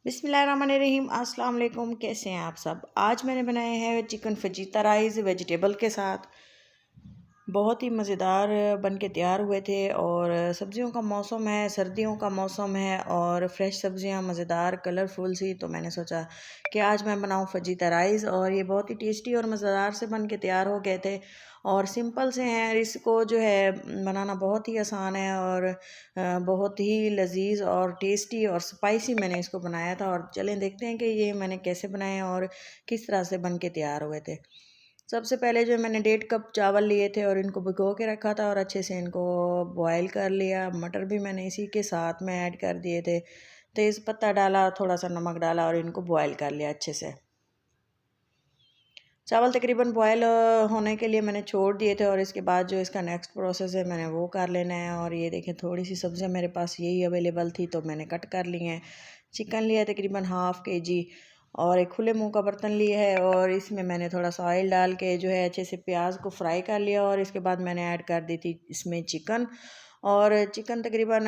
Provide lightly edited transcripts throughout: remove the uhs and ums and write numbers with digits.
बिस्मिल्लाहिर्रहमानिर्रहीम। अस्सलाम वालेकुम। कैसे हैं आप सब? आज मैंने बनाए हैं चिकन फजीता राइस वेजिटेबल के साथ। बहुत ही मज़ेदार बन के तैयार हुए थे। और सब्ज़ियों का मौसम है, सर्दियों का मौसम है और फ्रेश सब्ज़ियां मज़ेदार कलरफुल सी, तो मैंने सोचा कि आज मैं बनाऊं फजीता राइस। और ये बहुत ही टेस्टी और मज़ेदार से बन के तैयार हो गए थे और सिंपल से हैं। इसको जो है बनाना बहुत ही आसान है और बहुत ही लजीज और टेस्टी और स्पाइसी मैंने इसको बनाया था। और चलें देखते हैं कि ये मैंने कैसे बनाए और किस तरह से बन के तैयार हुए थे। सबसे पहले जो मैंने 1.5 कप चावल लिए थे और इनको भिगो के रखा था और अच्छे से इनको बॉयल कर लिया। मटर भी मैंने इसी के साथ में ऐड कर दिए थे। तेज़ पत्ता डाला, थोड़ा सा नमक डाला और इनको बॉयल कर लिया अच्छे से। चावल तकरीबन बॉयल होने के लिए मैंने छोड़ दिए थे और इसके बाद जो इसका नेक्स्ट प्रोसेस है मैंने वो कर लेना है। और ये देखें, थोड़ी सी सब्जियां मेरे पास यही अवेलेबल थी तो मैंने कट कर ली हैं। चिकन लिया है तकरीबन ½ kg और एक खुले मुंह का बर्तन लिया है और इसमें मैंने थोड़ा सा ऑयल डाल के जो है अच्छे से प्याज को फ्राई कर लिया। और इसके बाद मैंने ऐड कर दी थी इसमें चिकन। और चिकन तकरीबन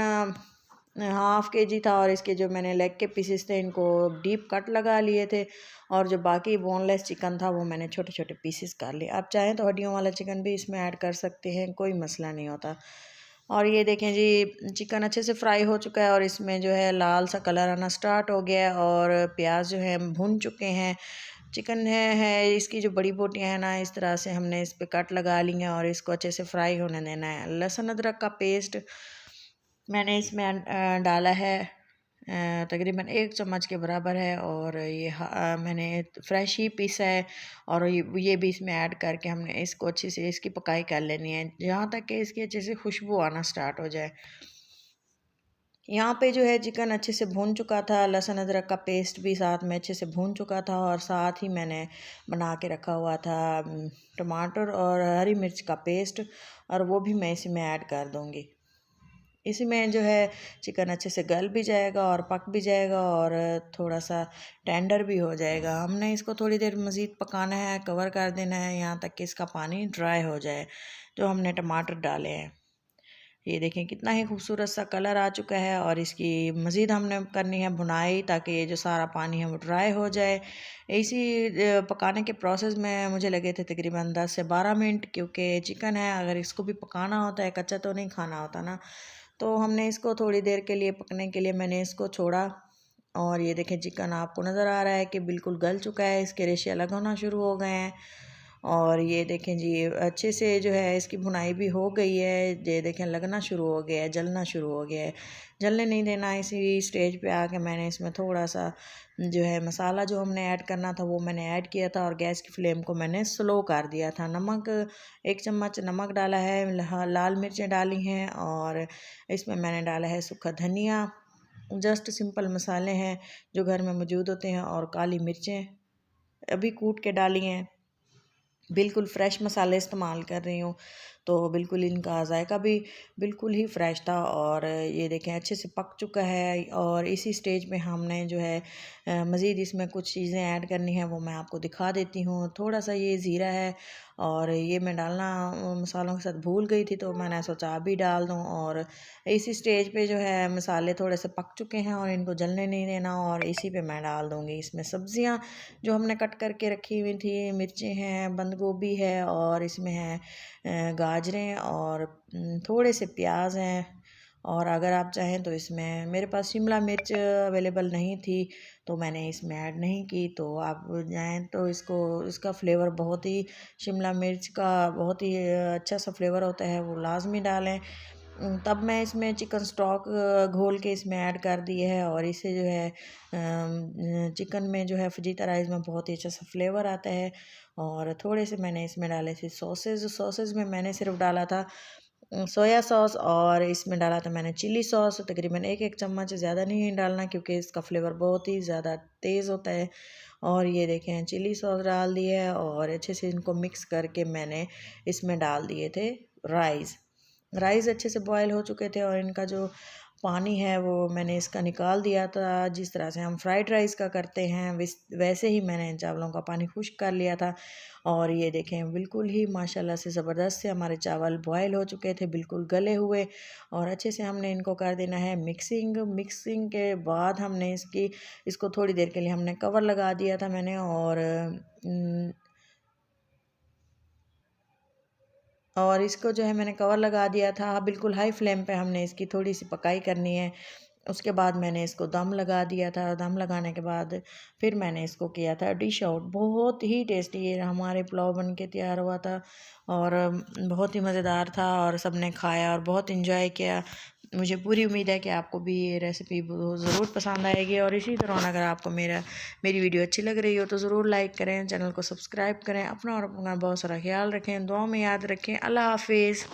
½ kg था और इसके जो मैंने लेग के पीसेस थे इनको डीप कट लगा लिए थे। और जो बाकी बोनलेस चिकन था वो मैंने छोटे छोटे पीसेस कर लिए। आप चाहें तो हड्डियों वाला चिकन भी इसमें ऐड कर सकते हैं, कोई मसला नहीं होता। और ये देखें जी, चिकन अच्छे से फ्राई हो चुका है और इसमें जो है लाल सा कलर आना स्टार्ट हो गया है और प्याज जो है भुन चुके हैं। चिकन है इसकी जो बड़ी बोटियां हैं ना, इस तरह से हमने इस पे कट लगा ली हैं और इसको अच्छे से फ्राई होने देना है। लहसुन अदरक का पेस्ट मैंने इसमें डाला है, तकरीबन 1 चम्मच के बराबर है। और ये मैंने फ्रेश ही पीसा है और ये भी इसमें ऐड करके हमने इसको अच्छे से इसकी पकाई कर लेनी है जहाँ तक कि इसकी अच्छे से खुशबू आना स्टार्ट हो जाए। यहाँ पे जो है चिकन अच्छे से भून चुका था, लहसुन अदरक का पेस्ट भी साथ में अच्छे से भून चुका था और साथ ही मैंने बना के रखा हुआ था टमाटर और हरी मिर्च का पेस्ट, और वो भी मैं इसमें ऐड कर दूँगी। इसी में जो है चिकन अच्छे से गल भी जाएगा और पक भी जाएगा और थोड़ा सा टेंडर भी हो जाएगा। हमने इसको थोड़ी देर मज़ीद पकाना है, कवर कर देना है यहाँ तक कि इसका पानी ड्राई हो जाए जो हमने टमाटर डाले हैं। ये देखें कितना ही खूबसूरत सा कलर आ चुका है और इसकी मज़ीद हमने करनी है भुनाई ताकि ये जो सारा पानी है वो ड्राई हो जाए। इसी पकाने के प्रोसेस में मुझे लगे थे तकरीबन 10 से 12 मिनट, क्योंकि चिकन है अगर इसको भी पकाना होता है, कच्चा तो नहीं खाना होता ना। तो हमने इसको थोड़ी देर के लिए पकने के लिए मैंने इसको छोड़ा। और ये देखें चिकन आपको नज़र आ रहा है कि बिल्कुल गल चुका है, इसके रेशे अलग होना शुरू हो गए हैं। और ये देखें जी, अच्छे से जो है इसकी भुनाई भी हो गई है। ये देखें लगना शुरू हो गया है, जलना शुरू हो गया है। जलने नहीं देना। इसी स्टेज पे आके मैंने इसमें थोड़ा सा जो है मसाला जो हमने ऐड करना था वो मैंने ऐड किया था और गैस की फ्लेम को मैंने स्लो कर दिया था। नमक 1 चम्मच नमक डाला है, लाल मिर्चें डाली हैं और इसमें मैंने डाला है सूखा धनिया। जस्ट सिंपल मसाले हैं जो घर में मौजूद होते हैं। और काली मिर्चें अभी कूट के डाली हैं। बिल्कुल फ़्रेश मसाले इस्तेमाल कर रही हूँ तो बिल्कुल इनका जायका भी बिल्कुल ही फ़्रेश था। और ये देखें अच्छे से पक चुका है। और इसी स्टेज में हमने जो है मज़ीद इसमें कुछ चीज़ें ऐड करनी है, वो मैं आपको दिखा देती हूँ। थोड़ा सा ये ज़ीरा है और ये मैं डालना मसालों के साथ भूल गई थी तो मैंने सोचा अभी डाल दूँ। और इसी स्टेज पे जो है मसाले थोड़े से पक चुके हैं और इनको जलने नहीं देना और इसी पे मैं डाल दूँगी इसमें सब्ज़ियाँ जो हमने कट करके रखी हुई थी। मिर्चें हैं, बंद गोभी है और इसमें है गाजरें और थोड़े से प्याज हैं। और अगर आप चाहें तो इसमें, मेरे पास शिमला मिर्च अवेलेबल नहीं थी तो मैंने इसमें ऐड नहीं की। तो आप चाहें तो इसका फ्लेवर बहुत ही, शिमला मिर्च का बहुत ही अच्छा सा फ्लेवर होता है, वो लाजमी डालें। तब मैं इसमें चिकन स्टॉक घोल के इसमें ऐड कर दिए है और इससे जो है चिकन में जो है फजीता राइस में बहुत ही अच्छा सा फ्लेवर आता है। और थोड़े से मैंने इसमें डाले थे सॉसेज में मैंने सिर्फ डाला था सोया सॉस और इसमें डाला था मैंने चिली सॉस। तकरीबन एक चम्मच, ज़्यादा नहीं डालना क्योंकि इसका फ्लेवर बहुत ही ज़्यादा तेज़ होता है। और ये देखें चिली सॉस डाल दिए है और अच्छे से इनको मिक्स करके मैंने इसमें डाल दिए थे राइस। राइस अच्छे से बॉयल हो चुके थे और इनका जो पानी है वो मैंने इसका निकाल दिया था। जिस तरह से हम फ्राइड राइस का करते हैं वैसे ही मैंने चावलों का पानी खुश्क कर लिया था। और ये देखें बिल्कुल ही माशाल्लाह से ज़बरदस्त से हमारे चावल बॉयल हो चुके थे, बिल्कुल गले हुए। और अच्छे से हमने इनको कर देना है मिक्सिंग के बाद हमने इसको थोड़ी देर के लिए हमने कवर लगा दिया था मैंने। और इसको जो है मैंने कवर लगा दिया था। बिल्कुल हाई फ्लेम पे हमने इसकी थोड़ी सी पकाई करनी है। उसके बाद मैंने इसको दम लगा दिया था। दम लगाने के बाद फिर मैंने इसको किया था डिश आउट। बहुत ही टेस्टी ये हमारे पुलाव बन के तैयार हुआ था और बहुत ही मज़ेदार था और सब ने खाया और बहुत इन्जॉय किया। मुझे पूरी उम्मीद है कि आपको भी ये रेसिपी ज़रूर पसंद आएगी। और इसी तरह अगर आपको मेरी वीडियो अच्छी लग रही हो तो ज़रूर लाइक करें, चैनल को सब्सक्राइब करें। अपना और अपना बहुत सारा ख्याल रखें, दुआ में याद रखें। अल्लाह हाफिज़।